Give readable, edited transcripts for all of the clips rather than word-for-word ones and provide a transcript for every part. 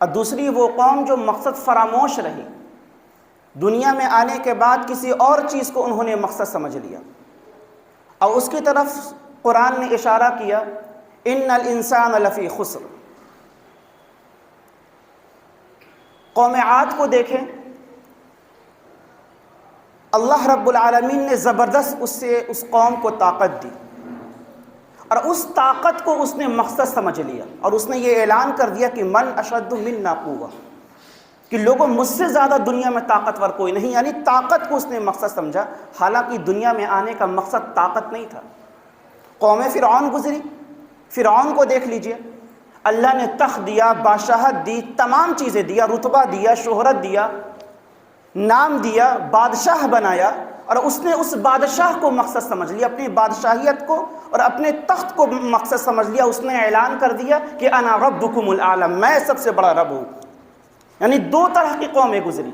اور دوسری وہ قوم جو مقصد فراموش رہی، دنیا میں آنے کے بعد کسی اور چیز کو انہوں نے مقصد سمجھ لیا، اور اس کی طرف قرآن نے اشارہ کیا ان الانسان لفی خسر۔ قوم عاد کو دیکھیں، اللہ رب العالمین نے زبردست اس قوم کو طاقت دی، اور اس طاقت کو اس نے مقصد سمجھ لیا، اور اس نے یہ اعلان کر دیا کہ من اشد منا قوہ، کہ لوگوں مجھ سے زیادہ دنیا میں طاقتور کوئی نہیں، یعنی طاقت کو اس نے مقصد سمجھا، حالانکہ دنیا میں آنے کا مقصد طاقت نہیں تھا۔ قوم فرعون گزری، فرعون کو دیکھ لیجئے، اللہ نے تخت دیا، بادشاہت دی، تمام چیزیں دیا، رتبہ دیا، شہرت دیا، نام دیا، بادشاہ بنایا، اور اس نے اس بادشاہ کو مقصد سمجھ لیا، اپنی بادشاہیت کو اور اپنے تخت کو مقصد سمجھ لیا۔ اس نے اعلان کر دیا کہ انا ربکم الاعلی، میں سب سے بڑا رب ہوں۔ یعنی دو طرح کی قومیں گزری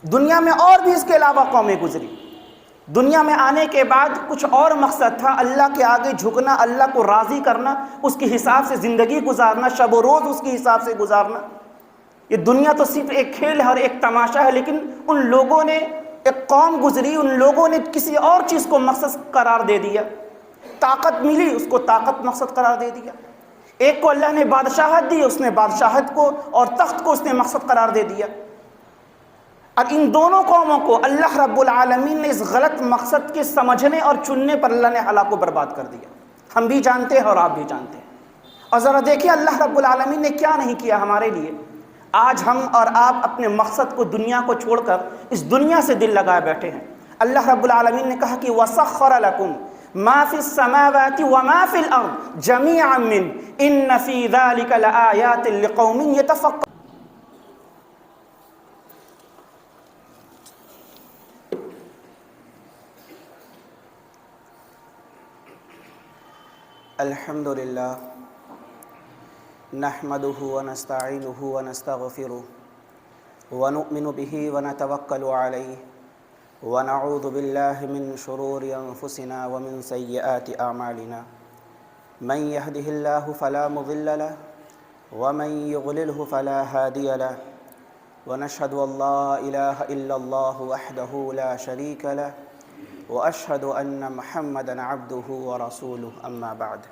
دنیا میں، اور بھی اس کے علاوہ قومیں گزری۔ دنیا میں آنے کے بعد کچھ اور مقصد تھا، اللہ کے آگے جھکنا، اللہ کو راضی کرنا، اس کے حساب سے زندگی گزارنا، شب و روز اس کے حساب سے گزارنا۔ یہ دنیا تو صرف ایک کھیل ہے اور ایک تماشا ہے، لیکن ان لوگوں نے، ایک قوم گزری، ان لوگوں نے کسی اور چیز کو مقصد قرار دے دیا۔ طاقت ملی، اس کو طاقت مقصد قرار دے دیا۔ ایک کو اللہ نے بادشاہت دی، اس نے بادشاہت کو اور تخت کو اس نے مقصد قرار دے دیا۔ اور ان دونوں قوموں کو اللہ رب العالمین نے اس غلط مقصد کے سمجھنے اور چننے پر اللہ نے ہلاک و برباد کر دیا۔ ہم بھی جانتے ہیں اور آپ بھی جانتے ہیں۔ اور ذرا دیکھیں اللہ رب العالمین نے کیا نہیں کیا ہمارے لیے۔ آج ہم اور آپ اپنے مقصد کو، دنیا کو چھوڑ کر اس دنیا سے دل لگائے بیٹھے ہیں۔ اللہ رب العالمین نے کہا کہ وَسَخَّرَ لَكُم مَا فِي السَّمَاوَاتِ وَمَا فِي الْأَرْضِ جَمِيعًا مِّنْهُ إِنَّ فِي ذَلِكَ لَآيَاتٍ لِقَوْمٍ يَتَفَكَّرُونَ۔ الحمد للہ نحمده ونستعینه ونستغفره ونؤمن به ونتوکل علیہ ونعوذ باللہ من شرور انفسنا ومن سیئات اعمالنا من يهده اللہ فلا مضل له ومن يضلله فلا هادی له ونشهد ان لا الہ الا اللہ وحدہ لا شریک له واشهد ان محمدا عبده ورسوله اما بعد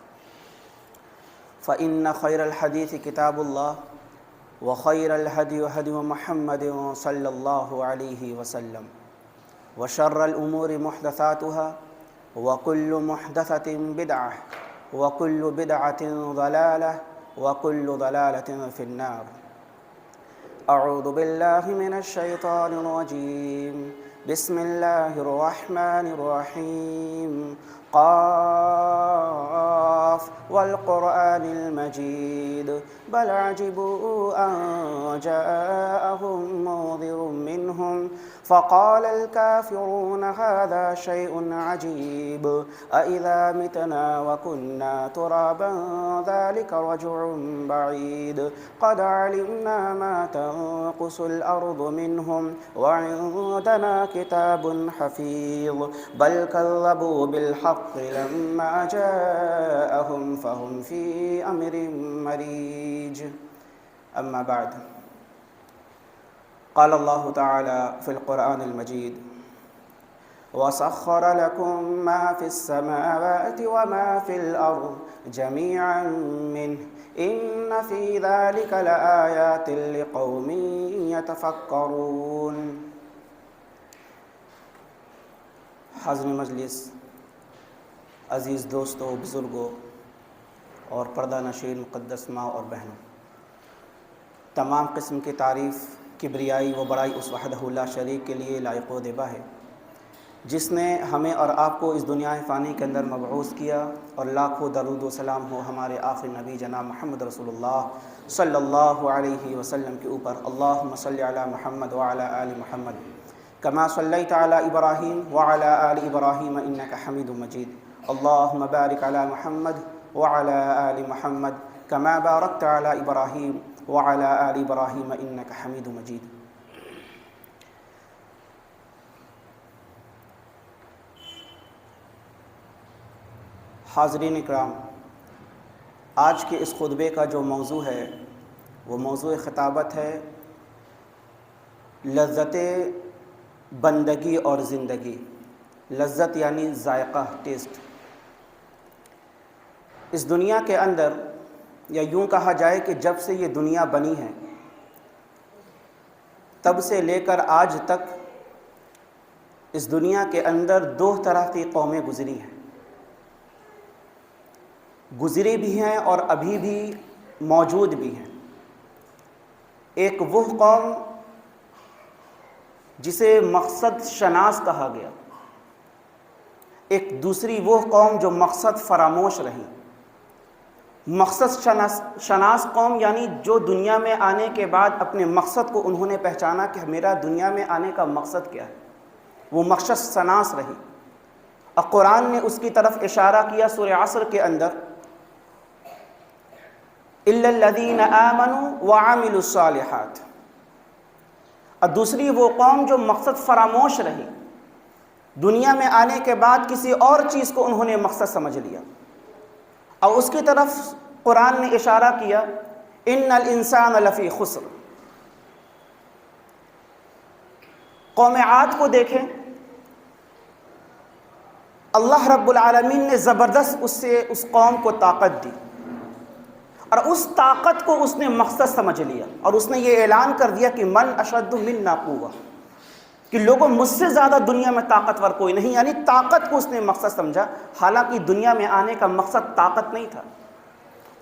فإن خير الحديث كتاب الله وخير الهدي هدي محمد صلى الله عليه وسلم وشر الأمور محدثاتها وكل محدثة بدعة وكل بدعة ضلالة وكل ضلالة في النار۔ أعوذ بالله من الشيطان الرجيم، بسم الله الرحمن الرحيم، قاف والقرآن المجيد بل عجبوا أن جاءهم منذر منهم فقال الكافرون هذا شيء عجيب أإذا متنا وكنا ترابا ذلك رجع بعيد قد علمنا ما تنقص الأرض منهم وعندنا كتاب حفيظ بل كذبوا بالحق لما جاءهم فهم في أمر مريج۔ أما بعد، قال الله تعالى في القرآن المجيد وسخر لكم ما في السماوات وما في الأرض جميعا منه إن في ذلك لآيات لقوم يتفكرون۔ حاضرین مجلس، عزیز دوستوں، بزرگوں اور پردہ نشین مقدس ماں اور بہنوں، تمام قسم کی تعریف، کبریائی و بڑائی اس وحدہ لا شریک کے لیے لائق و دیبا ہے، جس نے ہمیں اور آپ کو اس دنیا فانی کے اندر مبعوث کیا، اور لاکھوں درود و سلام ہو ہمارے آخری نبی جناب محمد رسول اللہ صلی اللہ علیہ وسلم کے اوپر۔ اللہم صلی علی محمد وعلی آل محمد کما صلیت علی ابراہیم وعلی آل ابراہیم انک حمید مجید۔ اللہم بارک علی محمد وعلی آل محمد کما بارکت علی ابراہیم وعلی آل ابراہیم انک حمید مجید۔ حاضرین اکرام، آج کے اس خطبے کا جو موضوع ہے وہ موضوع خطابت ہے لذت بندگی اور زندگی۔ لذت یعنی ذائقہ، ٹیسٹ۔ اس دنیا کے اندر، یا یوں کہا جائے کہ جب سے یہ دنیا بنی ہے تب سے لے کر آج تک اس دنیا کے اندر دو طرح کی قومیں گزری ہیں، گزری بھی ہیں اور ابھی بھی موجود بھی ہیں۔ ایک وہ قوم جسے مقصد شناس کہا گیا، ایک دوسری وہ قوم جو مقصد فراموش رہی۔ مقصد شناس قوم یعنی جو دنیا میں آنے کے بعد اپنے مقصد کو انہوں نے پہچانا کہ میرا دنیا میں آنے کا مقصد کیا ہے، وہ مقصد شناس رہی۔ اور قرآن نے اس کی طرف اشارہ کیا سورہ عصر کے اندر، اِلَّا الَّذِينَ آمَنُوا وَعَمِلُوا الصَّالِحَاتِ۔ اور دوسری وہ قوم جو مقصد فراموش رہی، دنیا میں آنے کے بعد کسی اور چیز کو انہوں نے مقصد سمجھ لیا، اور اس کی طرف قرآن نے اشارہ کیا ان الانسان لفی خسر۔ قوم عاد کو دیکھیں، اللہ رب العالمین نے زبردست اس قوم کو طاقت دی، اور اس طاقت کو اس نے مقصد سمجھ لیا، اور اس نے یہ اعلان کر دیا کہ من اشد منا قوہ، کہ لوگوں مجھ سے زیادہ دنیا میں طاقتور کوئی نہیں، یعنی طاقت کو اس نے مقصد سمجھا، حالانکہ دنیا میں آنے کا مقصد طاقت نہیں تھا۔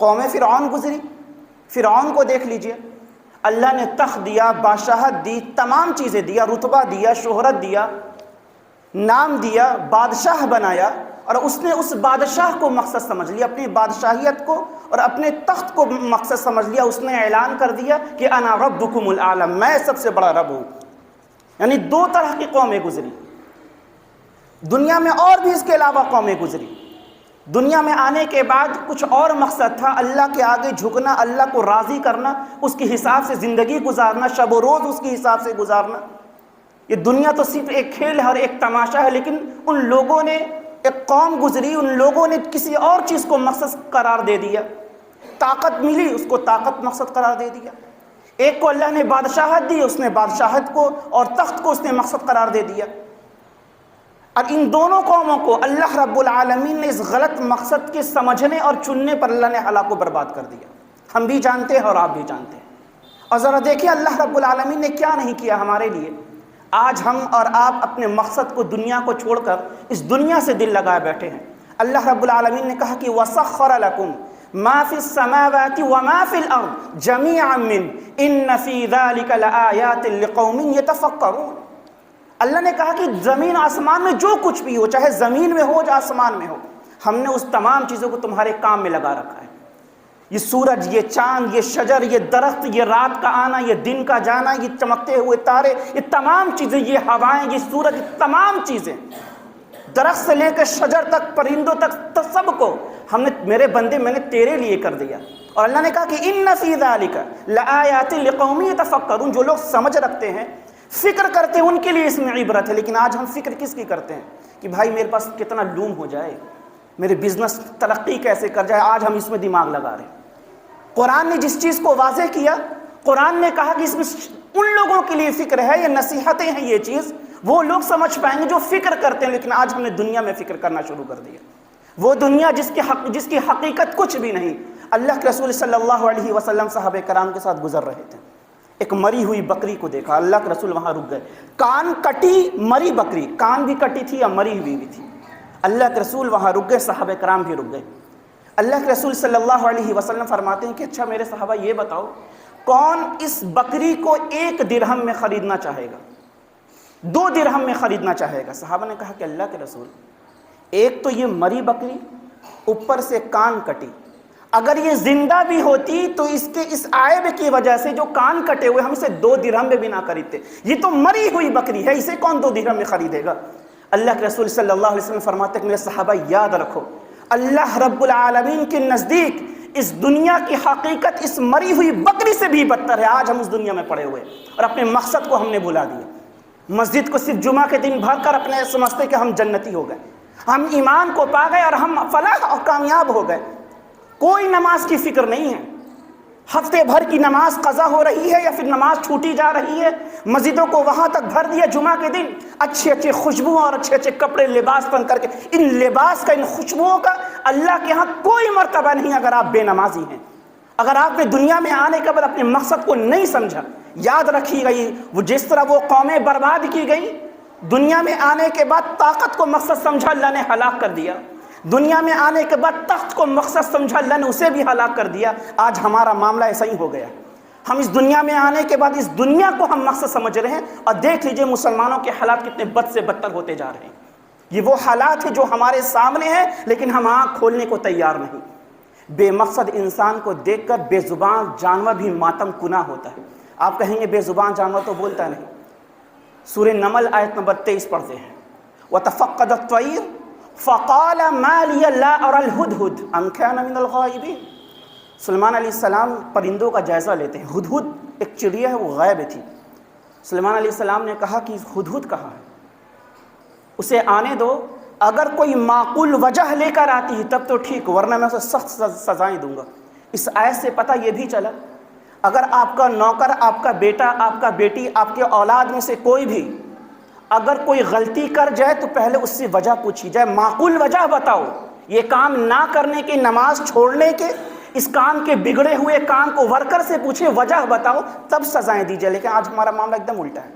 قوم فرعون گزری، فرعون کو دیکھ لیجئے، اللہ نے تخت دیا، بادشاہت دی، تمام چیزیں دیا، رتبہ دیا، شہرت دیا، نام دیا، بادشاہ بنایا، اور اس نے اس بادشاہ کو مقصد سمجھ لیا، اپنی بادشاہیت کو اور اپنے تخت کو مقصد سمجھ لیا۔ اس نے اعلان کر دیا کہ انا ربکم الاعلی، میں سب سے بڑا رب ہوں۔ یعنی دو طرح کی قومیں گزری دنیا میں، اور بھی اس کے علاوہ قومیں گزری۔ دنیا میں آنے کے بعد کچھ اور مقصد تھا، اللہ کے آگے جھکنا، اللہ کو راضی کرنا، اس کے حساب سے زندگی گزارنا، شب و روز اس کے حساب سے گزارنا۔ یہ دنیا تو صرف ایک کھیل ہے اور ایک تماشا ہے، لیکن ان لوگوں نے، ایک قوم گزری، ان لوگوں نے کسی اور چیز کو مقصد قرار دے دیا۔ طاقت ملی، اس کو طاقت مقصد قرار دے دیا۔ ایک کو اللہ نے بادشاہت دی، اس نے بادشاہت کو اور تخت کو اس نے مقصد قرار دے دیا۔ اور ان دونوں قوموں کو اللہ رب العالمین نے اس غلط مقصد کے سمجھنے اور چننے پر اللہ نے ہلاک و برباد کر دیا۔ ہم بھی جانتے ہیں اور آپ بھی جانتے ہیں۔ اور ذرا دیکھیں اللہ رب العالمین نے کیا نہیں کیا ہمارے لیے۔ آج ہم اور آپ اپنے مقصد کو، دنیا کو چھوڑ کر اس دنیا سے دل لگائے بیٹھے ہیں۔ اللہ رب العالمین نے کہا کہ وَسَخَّرَ لَكُم مَا فِي السَّمَاوَاتِ وَمَا فِي الْأَرْضِ جَمِيعًا مِّنْهُ إِنَّ فِي ذَلِكَ لَآيَاتٍ لِقَوْمٍ يَتَفَكَّرُونَ۔ اللہ نے کہا کہ زمین آسمان میں جو کچھ بھی ہو، چاہے زمین میں ہو یا آسمان میں ہو، ہم نے اس تمام چیزوں کو تمہارے کام میں لگا رکھا ہے۔ یہ سورج، یہ چاند، یہ شجر، یہ درخت، یہ رات کا آنا، یہ دن کا جانا، یہ چمکتے ہوئے تارے، یہ تمام چیزیں، یہ ہوائیں، یہ سورج، تمام چیزیں، درخت سے لے کر شجر تک، پرندوں تک، سب کو ہم نے، میرے بندے، میں نے تیرے لیے کر دیا۔ اور اللہ نے کہا کہ ان فی ذالک لآیات لقوم یتفکرون، جو لوگ سمجھ رکھتے ہیں، فکر کرتے ہیں، ان کے لیے اس میں عبرت ہے۔ لیکن آج ہم فکر کس کی کرتے ہیں کہ بھائی میرے پاس کتنا لوم ہو جائے، میرے بزنس ترقی کیسے کر جائے، آج ہم اس میں دماغ لگا رہے ہیں۔ قرآن نے جس چیز کو واضح کیا، قرآن نے کہا کہ اس میں ان لوگوں کے لیے فکر ہے، یہ نصیحتیں ہیں، یہ چیز وہ لوگ سمجھ پائیں گے جو فکر کرتے ہیں۔ لیکن آج ہم نے دنیا میں فکر کرنا شروع کر دیا، وہ دنیا جس کی حقیقت کچھ بھی نہیں۔ اللہ کے رسول صلی اللہ علیہ وسلم صحابہ کرام کے ساتھ گزر رہے تھے، ایک مری ہوئی بکری کو دیکھا، اللہ کے رسول وہاں رک گئے۔ کان کٹی مری بکری، کان بھی کٹی تھی یا مری ہوئی بھی تھی، اللہ کے رسول وہاں رک گئے، صحابہ کرام بھی رک گئے۔ اللہ کے رسول صلی اللہ علیہ وسلم فرماتے ہیں کہ اچھا میرے صحابہ یہ بتاؤ، کون اس بکری کو 1 درہم میں خریدنا چاہے گا، 2 درہم میں خریدنا چاہے گا؟ صحابہ نے کہا کہ اللہ کے رسول، ایک تو یہ مری بکری، اوپر سے کان کٹی، اگر یہ زندہ بھی ہوتی تو اس عیب کی وجہ سے جو کان کٹے ہوئے ہم اسے 2 درہم میں بھی نہ خریدتے، یہ تو مری ہوئی بکری ہے، اسے کون 2 درہم میں خریدے گا؟ اللہ کے رسول صلی اللہ علیہ وسلم فرماتے ہیں کہ میرے صحابہ یاد رکھو، اللہ رب العالمین کے نزدیک اس دنیا کی حقیقت اس مری ہوئی بکری سے بھی بدتر ہے۔ آج ہم اس دنیا میں پڑے ہوئے اور اپنے مقصد کو ہم نے بھلا دیا۔ مسجد کو صرف جمعہ کے دن بھر کر اپنے سمجھتے کہ ہم جنتی ہو گئے، ہم ایمان کو پا گئے اور ہم فلاح اور کامیاب ہو گئے۔ کوئی نماز کی فکر نہیں ہے، ہفتے بھر کی نماز قضا ہو رہی ہے یا پھر نماز چھوٹی جا رہی ہے، مسجدوں کو وہاں تک بھر دیا جمعہ کے دن اچھے اچھے خوشبو اور اچھے اچھے کپڑے لباس پہن کر کے، ان لباس کا، ان خوشبوؤں کا اللہ کے ہاں کوئی مرتبہ نہیں اگر آپ بے نمازی ہیں، اگر آپ نے دنیا میں آنے کے بعد اپنے مقصد کو نہیں سمجھا۔ یاد رکھی گئی وہ جس طرح وہ قومیں برباد کی گئی، دنیا میں آنے کے بعد طاقت کو مقصد سمجھا اللہ نے ہلاک کر دیا، دنیا میں آنے کے بعد تخت کو مقصد سمجھا اللہ نے اسے بھی ہلاک کر دیا۔ آج ہمارا معاملہ ایسا ہی ہو گیا، ہم اس دنیا میں آنے کے بعد اس دنیا کو ہم مقصد سمجھ رہے ہیں، اور دیکھ لیجئے مسلمانوں کے حالات کتنے بد سے بدتر ہوتے جا رہے ہیں۔ یہ وہ حالات ہیں جو ہمارے سامنے ہیں لیکن ہم آنکھ کھولنے کو تیار نہیں۔ بے مقصد انسان کو دیکھ کر بے زبان جانور بھی ماتم کنا ہوتا ہے۔ آپ کہیں گے بے زبان جانور تو بولتا نہیں، سورہ نمل آیت نمبر 23 پڑھتے ہیں، وَتَفَقَّدَ الطَّيْرُ فَقَالَ مَا لِيَ لَا أَرَى الْهُدْهُدْ أَمْ كَانَ مِنَ الْغَائِبِينَ۔ سلیمان علیہ السلام پرندوں کا جائزہ لیتے ہیں۔ ہدہد ایک چڑیا ہے، وہ غائب تھی۔ سلیمان علیہ السلام نے کہا کہ ہدہد کہاں ہے، اسے آنے دو، اگر کوئی معقول وجہ لے کر آتی ہے تب تو ٹھیک، ورنہ میں اسے سخت سزائیں دوں گا۔ اس آیت سے پتہ یہ بھی چلا، اگر آپ کا نوکر، آپ کا بیٹا، آپ کا بیٹی، آپ کے اولاد میں سے کوئی بھی اگر کوئی غلطی کر جائے تو پہلے اس سے وجہ پوچھی جائے، معقول وجہ بتاؤ، یہ کام نہ کرنے کی، نماز چھوڑنے کے، اس کام کے بگڑے ہوئے کام کو ورکر سے پوچھے، وجہ بتاؤ، تب سزائیں دی جائے۔ لیکن آج ہمارا معاملہ ایک دم الٹا ہے،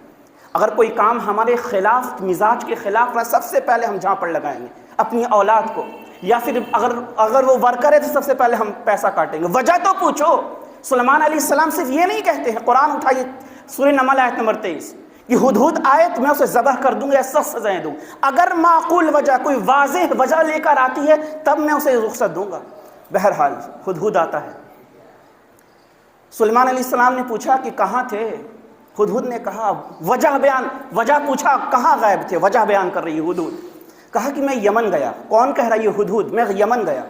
اگر کوئی کام ہمارے خلاف، مزاج کے خلاف ہے، سب سے پہلے ہم جھاپڑ لگائیں گے اپنی اولاد کو، یا پھر اگر وہ ورکر ہے تو سب سے پہلے ہم پیسہ کاٹیں گے۔ وجہ تو پوچھو۔ سلیمان علیہ السلام صرف یہ نہیں کہتے ہیں، قرآن اٹھائیے سورہ نمل آیت نمبر 23 کہ ہدہد آئے تو میں اسے ذبح کر دوں گا یا سخت سزائیں دوں، اگر معقول وجہ، کوئی واضح وجہ لے کر آتی ہے تب میں اسے رخصت دوں گا۔ بہرحال ہدہد آتا ہے، سلیمان علیہ السلام نے پوچھا کہ کہاں تھے، ہدہد نے کہا وجہ پوچھا کہاں غائب تھے، وجہ بیان کر رہی ہے ہدہد، کہا کہ میں یمن گیا۔ کون کہہ رہا ہے یہ ہدہد، میں یمن گیا،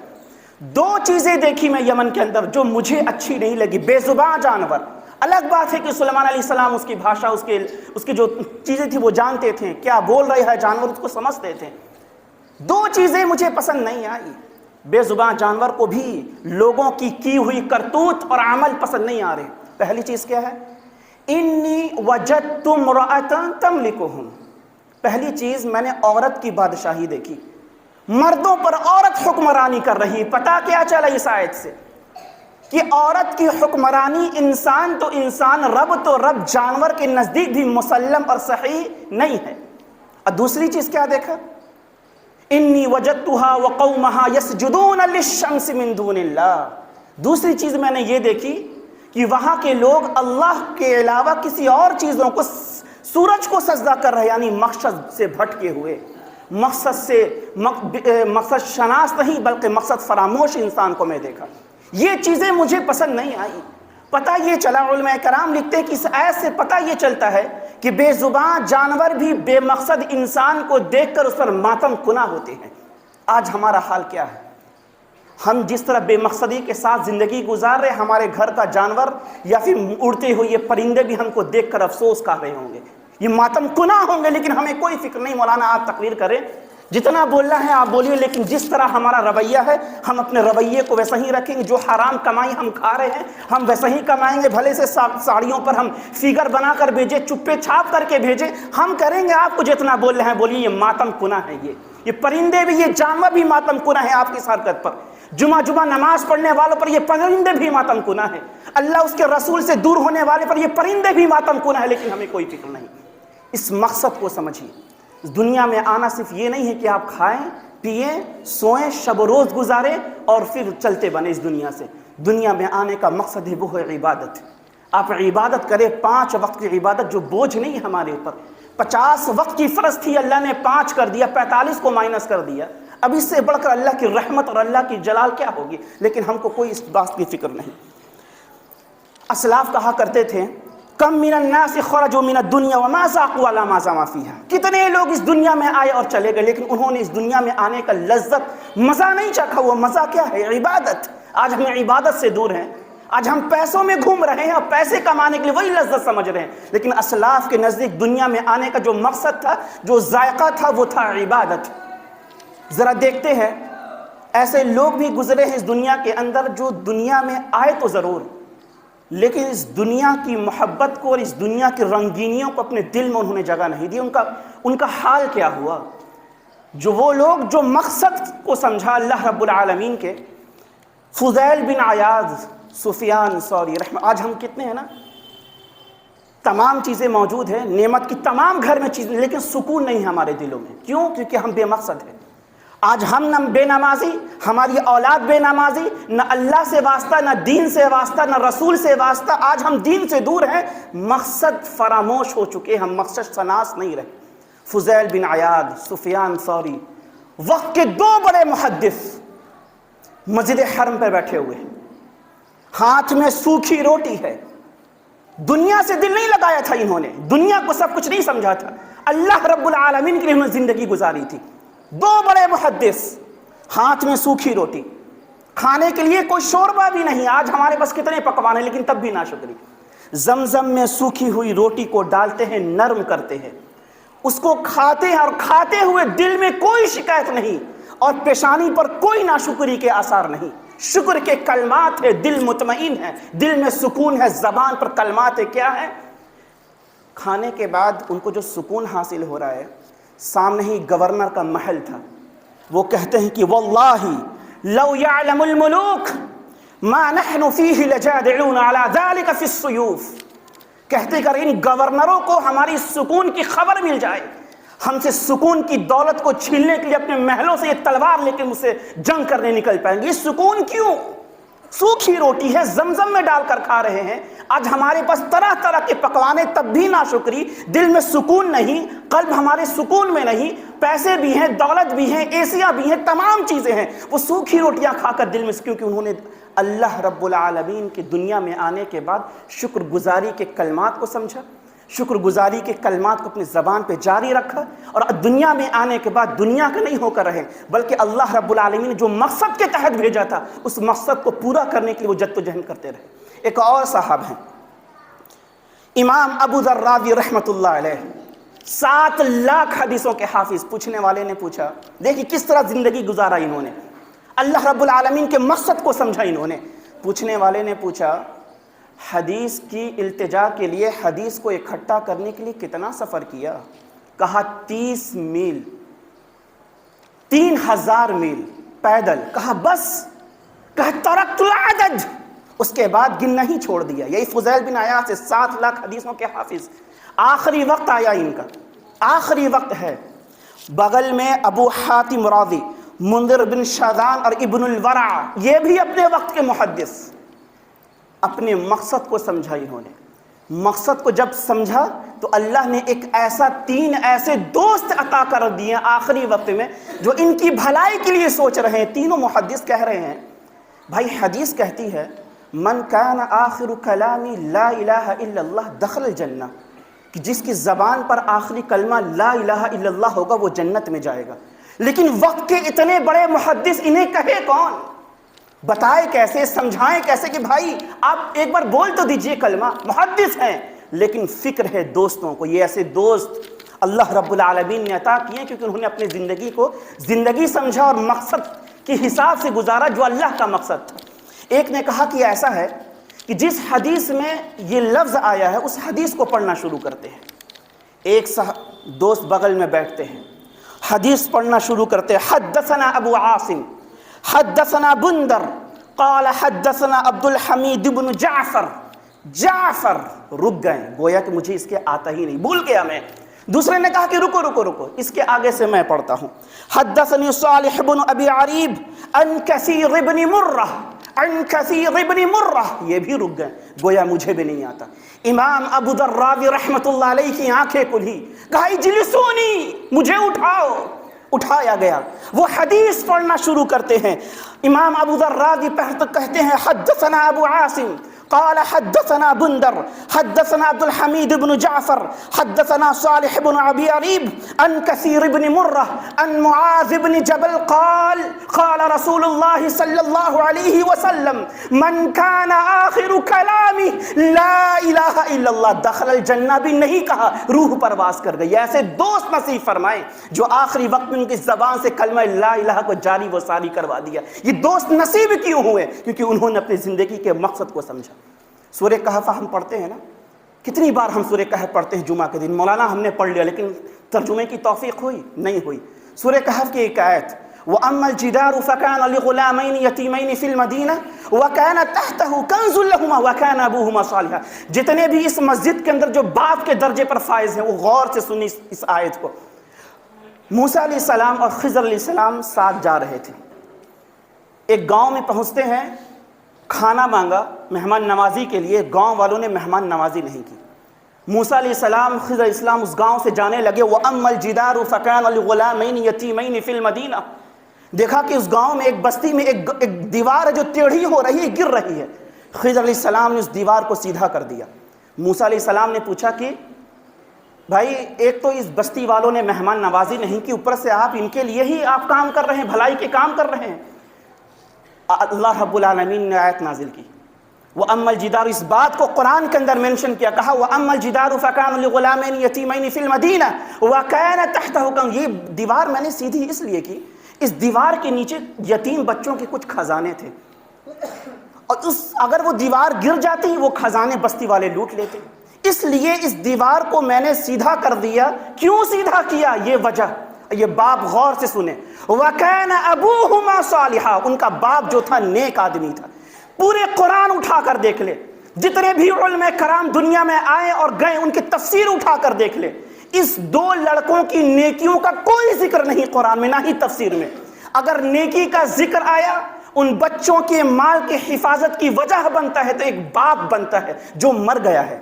دو چیزیں دیکھی میں یمن کے اندر جو مجھے اچھی نہیں لگی۔ بے زبان جانور، الگ بات ہے کہ سلیمان علیہ السلام اس کی بھاشا، اس کی جو چیزیں تھیں وہ جانتے تھے، کیا بول رہے ہیں جانور اس کو سمجھتے تھے۔ دو چیزیں مجھے پسند نہیں آئی، بے زبان جانور کو بھی لوگوں کی ہوئی کرتوت اور عمل پسند نہیں آ رہے۔ پہلی چیز کیا ہے، انی وجدت امرأۃ تملکہم، پہلی چیز میں نے عورت کی بادشاہی دیکھی، مردوں پر عورت حکمرانی کر رہی۔ پتہ کیا چلا اس آیت سے کہ عورت کی حکمرانی، انسان تو انسان، رب تو رب، جانور کے نزدیک بھی مسلم اور صحیح نہیں ہے۔ اور دوسری چیز کیا دیکھا، انی وجدتها وقومها یسجدون للشمس من دون اللہ، دوسری چیز میں نے یہ دیکھی کہ وہاں کے لوگ اللہ کے علاوہ کسی اور چیزوں کو، سورج کو سجدہ کر رہے، یعنی مقصد سے بھٹکے ہوئے، مقصد شناس نہیں بلکہ مقصد فراموش انسان کو میں دیکھا۔ یہ چیزیں مجھے پسند نہیں آئی۔ پتہ یہ چلا، علماء کرام لکھتے ہیں کہ اس آیت سے پتہ یہ چلتا ہے کہ بے زبان جانور بھی بے مقصد انسان کو دیکھ کر اس پر ماتم کنا ہوتے ہیں۔ آج ہمارا حال کیا ہے، ہم جس طرح بے مقصدی کے ساتھ زندگی گزار رہے، ہمارے گھر کا جانور یا پھر اڑتے ہوئے یہ پرندے بھی ہم کو دیکھ کر افسوس کر رہے ہوں گے، یہ ماتم کنا ہوں گے، لیکن ہمیں کوئی فکر نہیں۔ مولانا آپ تقریر کریں، جتنا بولنا ہے آپ بولیے، لیکن جس طرح ہمارا رویہ ہے ہم اپنے رویے کو ویسا ہی رکھیں گے۔ جو حرام کمائی ہم کھا رہے ہیں ہم ویسا ہی کمائیں گے، بھلے سے ساڑیوں پر ہم فگر بنا کر بھیجیں، چپے چھاپ کر کے بھیجیں، ہم کریں گے۔ آپ کو جتنا بول رہے ہیں بولیے، یہ ماتم کنا ہے، یہ پرندے بھی، یہ جانور بھی ماتم کنا ہے آپ کی حرکت پر۔ جمعہ نماز پڑھنے والوں پر یہ پرندے بھی ماتم کنا ہے، اللہ اس کے رسول سے دور ہونے والے پر یہ پرندے بھی ماتم کنا ہے، لیکن ہمیں کوئی فکر نہیں۔ اس مقصد کو سمجھیے، دنیا میں آنا صرف یہ نہیں ہے کہ آپ کھائیں پیئیں سوئیں شب و روز گزاریں اور پھر چلتے بنے اس دنیا سے۔ دنیا میں آنے کا مقصد ہے وہ ہے عبادت۔ آپ عبادت کریں، 5 وقت کی عبادت جو بوجھ نہیں ہمارے اوپر۔ 50 وقت کی فرض تھی، اللہ نے 5 کر دیا، 45 کو مائنس کر دیا۔ اب اس سے بڑھ کر اللہ کی رحمت اور اللہ کی جلال کیا ہوگی، لیکن ہم کو کوئی اس بات کی فکر نہیں۔ اسلاف کہا کرتے تھے، کم من الناس خرجوا من الدنیا وما ذاقوا على ما ذاقوا فيها، کتنے لوگ اس دنیا میں آئے اور چلے گئے، لیکن انہوں نے اس دنیا میں آنے کا لذت، مزہ نہیں چکھا۔ وہ مزہ کیا ہے، عبادت۔ آج ہم عبادت سے دور ہیں، آج ہم پیسوں میں گھوم رہے ہیں اور پیسے کمانے کے لیے وہی لذت سمجھ رہے ہیں، لیکن اسلاف کے نزدیک دنیا میں آنے کا جو مقصد تھا، جو ذائقہ تھا، وہ تھا عبادت۔ ذرا دیکھتے ہیں، ایسے لوگ بھی گزرے ہیں اس دنیا کے اندر جو دنیا میں آئے تو ضرور، لیکن اس دنیا کی محبت کو اور اس دنیا کی رنگینیوں کو اپنے دل میں انہوں نے جگہ نہیں دی۔ ان کا حال کیا ہوا؟ جو وہ لوگ جو مقصد کو سمجھا اللہ رب العالمین کے، فضیل بن عیاض، سفیان ثوری آج ہم کتنے ہیں نا، تمام چیزیں موجود ہیں، نعمت کی تمام گھر میں چیزیں، لیکن سکون نہیں ہے ہمارے دلوں میں۔ کیوں؟ کیونکہ ہم بے مقصد ہیں۔ آج ہم نہ بے نمازی، ہماری اولاد بے نمازی، نہ اللہ سے واسطہ، نہ دین سے واسطہ، نہ رسول سے واسطہ۔ آج ہم دین سے دور ہیں، مقصد فراموش ہو چکے، ہم مقصد شناس نہیں رہے۔ فضیل بن عیاض، سفیان ثوری، وقت کے دو بڑے محدث مسجد حرم پہ بیٹھے ہوئے ہیں، ہاتھ میں سوکھی روٹی ہے۔ دنیا سے دل نہیں لگایا تھا انہوں نے، دنیا کو سب کچھ نہیں سمجھا تھا، اللہ رب العالمین کے لیے انہوں نے زندگی گزاری تھی۔ دو بڑے محدث، ہاتھ میں سوکھی روٹی، کھانے کے لیے کوئی شوربہ بھی نہیں۔ آج ہمارے پاس کتنے پکوان ہیں لیکن تب بھی ناشکری۔ زمزم میں سوکھی ہوئی روٹی کو ڈالتے ہیں، نرم کرتے ہیں، اس کو کھاتے ہیں، اور کھاتے ہوئے دل میں کوئی شکایت نہیں، اور پیشانی پر کوئی ناشکری کے آثار نہیں۔ شکر کے کلمات ہے، دل مطمئن ہے، دل میں سکون ہے، زبان پر کلمات ہے۔ کیا ہے؟ کھانے کے بعد ان کو جو سکون حاصل ہو رہا ہے، سامنے ہی گورنر کا محل تھا، وہ کہتے ہیں کہ واللہ لو یعلم الملوک ما نحن فیہ لجادعون علی ذلک فی السیوف۔ کہتے کہ ان گورنروں کو ہماری سکون کی خبر مل جائے، ہم سے سکون کی دولت کو چھیننے کے لیے اپنے محلوں سے یہ تلوار لے کے مجھ سے جنگ کرنے نکل پائیں گے۔ یہ سکون کیوں؟ سوکھی روٹی ہے، زمزم میں ڈال کر کھا رہے ہیں۔ آج ہمارے پاس طرح طرح کے پکوانے، تب بھی ناشکری، دل میں سکون نہیں، قلب ہمارے سکون میں نہیں۔ پیسے بھی ہیں، دولت بھی ہیں، ایسیاں بھی ہیں، تمام چیزیں ہیں، وہ سوکھی روٹیاں کھا کر دل میں، کیونکہ انہوں نے اللہ رب العالمین کی دنیا میں آنے کے بعد شکر گزاری کے کلمات کو سمجھا، شکر گزاری کے کلمات کو اپنی زبان پہ جاری رکھا، اور دنیا میں آنے کے بعد دنیا کا نہیں ہو کر رہے، بلکہ اللہ رب العالمین نے جو مقصد کے تحت بھیجا تھا اس مقصد کو پورا کرنے کے لیے وہ جدوجہد کرتے رہے۔ ایک اور صاحب ہیں امام ابو ذر راضی رحمۃ اللہ علیہ، 7 لاکھ حدیثوں کے حافظ۔ پوچھنے والے نے پوچھا، دیکھیں کس طرح زندگی گزارا انہوں نے، اللہ رب العالمین کے مقصد کو سمجھا انہوں نے۔ پوچھنے والے نے پوچھا، حدیث کی التجا کے لیے، حدیث کو اکٹھا کرنے کے لیے کتنا سفر کیا؟ کہا 30 میل، 3000 میل پیدل۔ کہا بس؟ کہا ترکت العدد، اس کے بعد گننا ہی چھوڑ دیا۔ یہی فضیل بن عیاض سے 7 لاکھ حدیثوں کے حافظ۔ آخری وقت آیا ان کا، آخری وقت ہے۔ بغل میں ابو حاتم رازی، منذر بن شاذان اور ابن الورع، یہ بھی اپنے وقت کے محدث۔ اپنے مقصد کو سمجھا انہوں نے، مقصد کو جب سمجھا تو اللہ نے ایک ایسا 3 ایسے دوست عطا کر دیے آخری وقت میں جو ان کی بھلائی کے لیے سوچ رہے ہیں۔ تینوں محدث کہہ رہے ہیں، بھائی حدیث کہتی ہے من کان آخر کلامی لا الہ الا اللہ دخل الجنہ، کہ جس کی زبان پر آخری کلمہ لا الہ الا اللہ ہوگا وہ جنت میں جائے گا۔ لیکن وقت کے اتنے بڑے محدث انہیں کہے کون؟ بتائے کیسے، سمجھائیں کیسے کہ بھائی آپ ایک بار بول تو دیجئے کلمہ۔ محدث ہیں لیکن فکر ہے دوستوں کو۔ یہ ایسے دوست اللہ رب العالمین نے عطا کیے کیونکہ انہوں نے اپنی زندگی کو زندگی سمجھا اور مقصد کے حساب سے گزارا جو اللہ کا مقصد تھا۔ ایک نے کہا کہ ایسا ہے کہ جس حدیث میں یہ لفظ آیا ہے اس حدیث کو پڑھنا شروع کرتے ہیں۔ ایک دوست بغل میں بیٹھتے ہیں، حدیث پڑھنا شروع کرتے ہیں۔ حدثنا ابو عاصم حدثنا بندر قال حدثنا عبد الحمید بن جعفر۔ جعفر رک گئے، گویا کہ مجھے اس کے آتا ہی نہیں، بھول گیا میں۔ دوسرے نے کہا کہ رکو رکو رکو، اس کے آگے سے میں پڑھتا ہوں۔ حدثني صالح بن ابی عریب عن کثیر بن مرہ عن کثیر بن مرہ، یہ بھی رک گئے، گویا مجھے بھی نہیں آتا۔ امام ابو ذر راضی رحمۃ اللہ علیہ کی آنکھیں کھلی، کہا اجلسونی، مجھے اٹھاؤ۔ اٹھایا گیا، وہ حدیث پڑھنا شروع کرتے ہیں۔ امام ابو ذر راضی کہتے ہیں حدثنا ابو عاصم قال حدثنا بندر حدثنا عبد الحمید بن جعفر حدثنا صالح بن ابی عریب عن کثیر بن مرہ عن معاذ بن جبل قال قال رسول اللہ صلی اللہ علیہ وسلم من کان آخر کلامی لا الہ الا اللہ دخل الجنہ، بھی نہیں کہا، روح پرواز کر گئی۔ ایسے دوست نصیب فرمائے جو آخری وقت میں ان کی زبان سے کلمہ لا الہ کو جاری و ساری کروا دیا۔ یہ دوست نصیب کیوں ہوئے؟ کیونکہ انہوں نے اپنی زندگی کے مقصد کو سمجھا۔ سورہ کہف ہم پڑھتے ہیں نا، کتنی بار ہم سورہ کہف پڑھتے ہیں جمعہ کے دن، مولانا ہم نے پڑھ لیا لیکن ترجمے کی توفیق ہوئی نہیں ہوئی۔ سورہ کہف کی ایک آیت، وَأَمَّا الْجِدَارُ فَكَانَ لِغُلَامَيْنِ يَتِيمَيْنِ فِي الْمَدِينَةِ وَكَانَ تَحْتَهُ كَنْزٌ لَهُمَا وَكَانَ أَبُوهُمَا صَالِحًا۔ جتنے بھی اس مسجد کے اندر جو باپ کے درجے پر فائز ہیں وہ غور سے سنی اس آیت کو۔ موسیٰ علیہ السلام اور خضر علیہ السلام ساتھ جا رہے تھے، ایک گاؤں میں پہنچتے ہیں، کھانا مانگا مہمان نوازی کے لیے، گاؤں والوں نے مہمان نوازی نہیں کی۔ موسیٰ علیہ السلام خضر علیہ السلام اس گاؤں سے جانے لگے، وَأَمَّا الْجِدَارُ فَكَانَ لِغُلَامَيْنِ يَتِيمَيْنِ فِي الْمَدِينَةِ، دیکھا کہ اس گاؤں میں ایک بستی میں ایک دیوار ہے جو ٹیڑھی ہو رہی ہے، گر رہی ہے۔ خضر علیہ السلام نے اس دیوار کو سیدھا کر دیا۔ موسیٰ علیہ السلام نے پوچھا کہ بھائی ایک تو اس بستی والوں نے مہمان نوازی نہیں کی، اوپر سے آپ ان کے لیے ہی آپ کام کر رہے ہیں، بھلائی کے کام کر رہے ہیں۔ اللہ رب العالمین نے آیت نازل کی، وَأَمَّا الْجِدَارُ، اس بات کو قرآن کے اندر مینشن کیا، کہا وَأَمَّا الْجِدَارُ فَكَانَ لِغُلَامَيْنِ يَتِيمَيْنِ فِي الْمَدِينَةِ وَكَانَ تَحْتَهُ كَنْزٌ۔ یہ دیوار میں نے سیدھی اس لیے کی، اس دیوار کے نیچے یتیم بچوں کے کچھ خزانے تھے، اور اگر وہ دیوار گر جاتی وہ خزانے بستی والے لوٹ لیتے، اس لیے اس دیوار کو میں نے سیدھا کر دیا۔ کیوں سیدھا کیا؟ یہ وجہ، یہ باپ غور سے سنیں، وَكَانَ أَبُوهُمَا صَالِحًا، ان کا باپ جو تھا نیک آدمی تھا۔ پورے قرآن اٹھا کر دیکھ لے، جتنے بھی علماء کرام دنیا میں آئے اور گئے ان کی تفسیر اٹھا کر دیکھ لے، اس دو لڑکوں کی نیکیوں کا کوئی ذکر نہیں قرآن میں، نہ ہی تفسیر میں۔ اگر نیکی کا ذکر آیا ان بچوں کے مال کی حفاظت کی وجہ بنتا ہے تو ایک باپ بنتا ہے جو مر گیا ہے،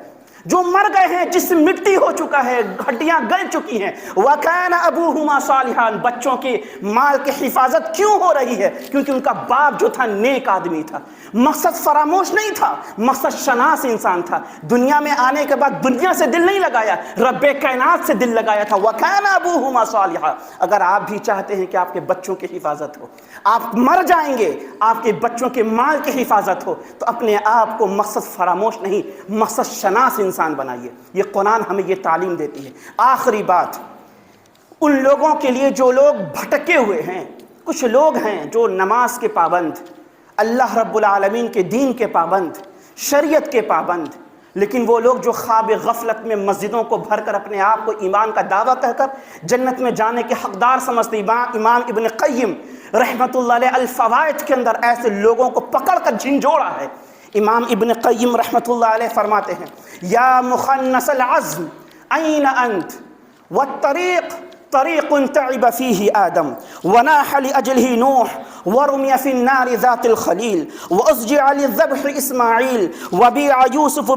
جو مر گئے ہیں، جس سے مٹی ہو چکا ہے، ہڈیاں گل چکی ہیں۔ وَكَانَ أَبُوهُمَا صَالِحًا، بچوں کے مال کی حفاظت کیوں ہو رہی ہے؟ کیونکہ ان کا باپ جو تھا نیک آدمی تھا، مقصد فراموش نہیں تھا، مقصد شناس انسان تھا۔ دنیا میں آنے کے بعد دنیا سے دل نہیں لگایا، رب کائنات سے دل لگایا تھا۔ وَكَانَ أَبُوهُمَا صَالِحًا۔ اگر آپ بھی چاہتے ہیں کہ آپ کے بچوں کی حفاظت ہو، آپ مر جائیں گے، آپ کے بچوں کے مال کی حفاظت ہو، تو اپنے آپ کو مقصد فراموش نہیں، مقصد شناس انسان بنائیے۔ یہ قرآن ہمیں یہ تعلیم دیتی ہے۔ آخری بات، ان لوگوں کے لیے جو لوگ بھٹکے ہوئے ہیں، کچھ لوگ ہیں جو نماز کے پابند، اللہ رب العالمین کے دین کے پابند، شریعت کے پابند، لیکن وہ لوگ جو خواب غفلت میں مسجدوں کو بھر کر اپنے آپ کو ایمان کا دعویٰ کہہ کر جنت میں جانے کے حقدار سمجھتے، امام ابن قیم رحمۃ اللہ علیہ الفوائد کے اندر ایسے لوگوں کو پکڑ کر جھنجھوڑا ہے۔ امام ابن قیم رحمۃ اللہ علیہ فرماتے ہیں، یا مخنث العزم این انت والطریق طریق تعب فیہ آدم وناح لأجلہ نوح ورمی فی النار ذات الخلیل وأسجع للذبح اسماعیل وبیع یوسف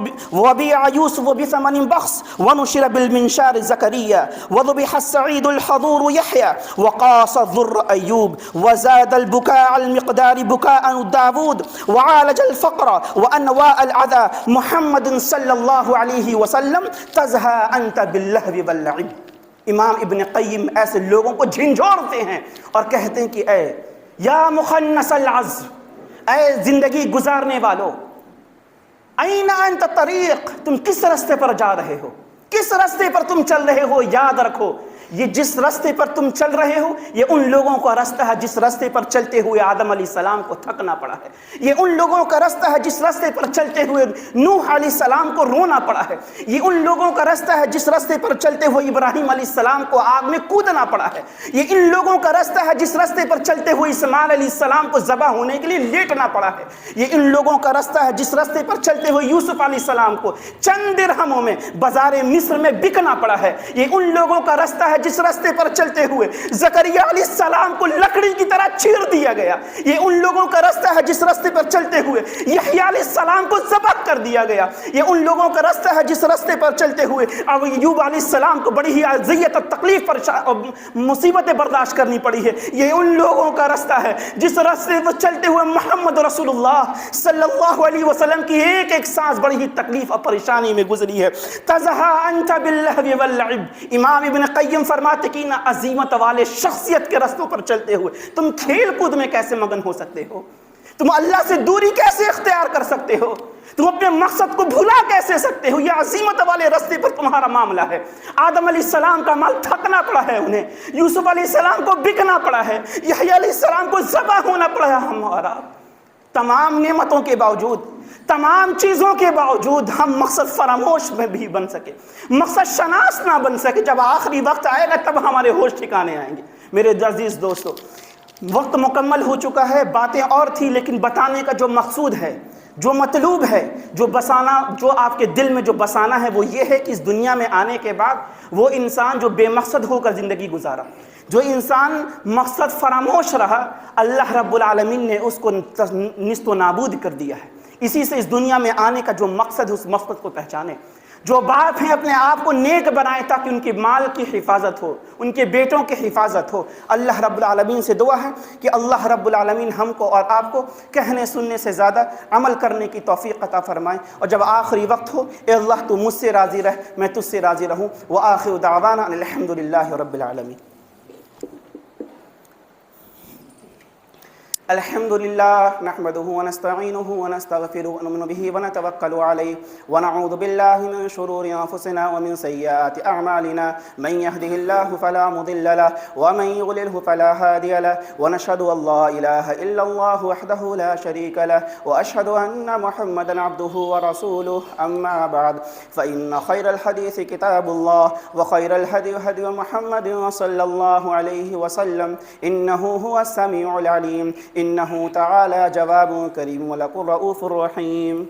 بثمن بخس ونشر بالمنشار زکریہ وذبح السعید الحضور یحییٰ وقاص الضر ایوب وزاد البكاء المقدار بكاء داود وعالج الفقر وانواع العذى محمد صلی اللہ علیہ وسلم تزہا انت باللہو واللعب۔ امام ابن قیم ایسے لوگوں کو جھنجھوڑتے ہیں اور کہتے ہیں کہ اے یا مخنث العزم، اے زندگی گزارنے والو، این انت طریق، تم کس رستے پر جا رہے ہو، کس رستے پر تم چل رہے ہو؟ یاد رکھو یہ جس رستے پر تم چل رہے ہو یہ ان لوگوں کا رستہ ہے جس رستے پر چلتے ہوئے آدم علیہ السلام کو تھکنا پڑا ہے، یہ ان لوگوں کا رستہ ہے جس رستے پر چلتے ہوئے نوح علیہ السلام کو رونا پڑا ہے، یہ ان لوگوں کا رستہ ہے جس رستے پر چلتے ہوئے ابراہیم علیہ السلام کو آگ میں کودنا پڑا ہے، یہ ان لوگوں کا رستہ ہے جس رستے پر چلتے ہوئے اسماعیل علیہ السلام کو ذبح ہونے کے لیے لیٹنا پڑا ہے، یہ ان لوگوں کا رستہ ہے جس رستے پر چلتے ہوئے یوسف علیہ السلام کو چند درہموں میں بازار مصر میں بکنا پڑا ہے، یہ ان لوگوں کا رستہ ہے جس رستے پر چلتے ہوئے زکریا علیہ السلام کو لکڑی کی طرح چیر دیا گیا، یہ ان لوگوں کا رستہ ہے جس رستے پر چلتے ہوئے یحییٰ علیہ السلام کو ذبح کر دیا گیا، یہ ان لوگوں کا رستہ ہے جس رستے پر چلتے ہوئے ایوب علیہ السلام کو بڑی ہی اذیت اور تکلیف اور مصیبتیں برداشت کرنی پڑی ہے، یہ ان لوگوں کا رستہ ہے جس رستے پر چلتے ہوئے محمد رسول اللہ صلی اللہ علیہ وسلم کی ایک ایک سانس بڑی ہی تکلیف اور پریشانی میں گزری ہے۔ تزہا انت باللہو واللعب، امام ابن قیم فرماتے کہ نہ عظیمت والے شخصیت کے رستوں پر چلتے ہوئے تم کھیل کود میں کیسے مگن ہو سکتے ہو؟ تم اللہ سے دوری کیسے اختیار کر سکتے ہو؟ تم اپنے مقصد کو بھلا کیسے سکتے ہو؟ یہ عظیمت والے رستے پر تمہارا معاملہ ہے۔ آدم علیہ السلام کا مال تھکنا پڑا ہے انہیں، یوسف علیہ السلام کو بکنا پڑا ہے، یحییٰ علیہ السلام کو ذبح ہونا پڑا ہے، ہمارا تمام نعمتوں کے باوجود، تمام چیزوں کے باوجود ہم مقصد فراموش میں بھی بن سکے، مقصد شناس نہ بن سکے، جب آخری وقت آئے گا تب ہمارے ہوش ٹھکانے آئیں گے۔ میرے عزیز دوستو، وقت مکمل ہو چکا ہے، باتیں اور تھی لیکن بتانے کا جو مقصود ہے، جو مطلوب ہے، جو بسانا، جو آپ کے دل میں جو بسانا ہے وہ یہ ہے کہ اس دنیا میں آنے کے بعد وہ انسان جو بے مقصد ہو کر زندگی گزارا، جو انسان مقصد فراموش رہا، اللہ رب العالمین نے اس کو نیست و نابود کر دیا ہے۔ اسی سے اس دنیا میں آنے کا جو مقصد ہے اس مقصد کو پہچانے۔ جو باپ ہیں اپنے آپ کو نیک بنائیں تاکہ ان کے مال کی حفاظت ہو، ان کے بیٹوں کی حفاظت ہو۔ اللہ رب العالمین سے دعا ہے کہ اللہ رب العالمین ہم کو اور آپ کو کہنے سننے سے زیادہ عمل کرنے کی توفیق عطا فرمائے، اور جب آخری وقت ہو، اے اللہ تو مجھ سے راضی رہ، میں تجھ سے راضی رہوں۔ وآخر دعوانا ان الحمدللہ رب العالمین۔ الحمد لله نحمده ونستعينه ونستغفره ونؤمن به ونتوكل عليه ونعوذ بالله من شرور أنفسنا ومن سيئات أعمالنا، من يهده الله فلا مضل له ومن يضلله فلا هادي له، ونشهد أن لا إله إلا الله وحده لا شريك له، وأشهد أن محمدا عبده ورسوله. أما بعد فإن خير الحديث كتاب الله، وخير الهدي هدي محمد صلى الله عليه وسلم، إنه هو السميع العليم، إنه تعالى جواب كريم ولق رؤوف رحيم.